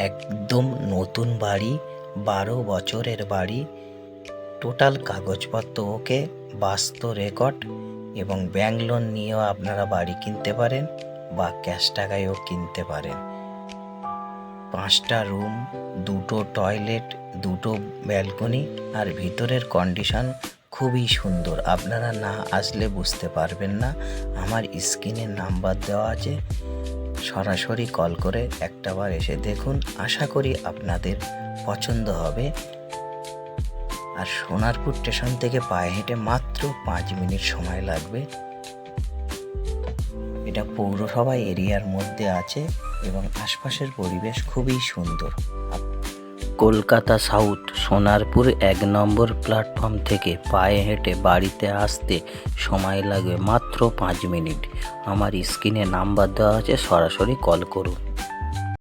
একদম নতুন বাড়ি, 12 বছরের বাড়ি, টোটাল কাগজপত্র ওকে, বাস্তু রেকর্ড এবং ব্যাংক লোন নিয়েও আপনারা বাড়ি কিনতে পারেন বা ক্যাশ টাকায়ও কিনতে পারেন। 5টা রুম, 2টো টয়লেট, 2টো ব্যালকনি, আর ভিতরের কন্ডিশন খুবই সুন্দর। আপনারা না আসলে বুঝতে পারবেন না। আমার স্ক্রিনে নাম্বার দেওয়া আছে, সরাসরি কল করে একটাবার এসে দেখুন। আশা করি আপনাদের পছন্দ হবে। আর সোনারপুর স্টেশন থেকে পায়ে হেঁটে মাত্র 5 মিনিট সময় লাগবে। এটা পৌরসভা এরিয়ার মধ্যে আছে এবং আশপাশের পরিবেশ খুবই সুন্দর। কলকাতা সাউথ সোনারপুর 1 নম্বর প্ল্যাটফর্ম থেকে পায়ে হেঁটে বাড়িতে আসতে সময় লাগবে মাত্র 5 মিনিট। আমার স্ক্রিনে নাম্বার দেওয়া আছে, সরাসরি কল করুন।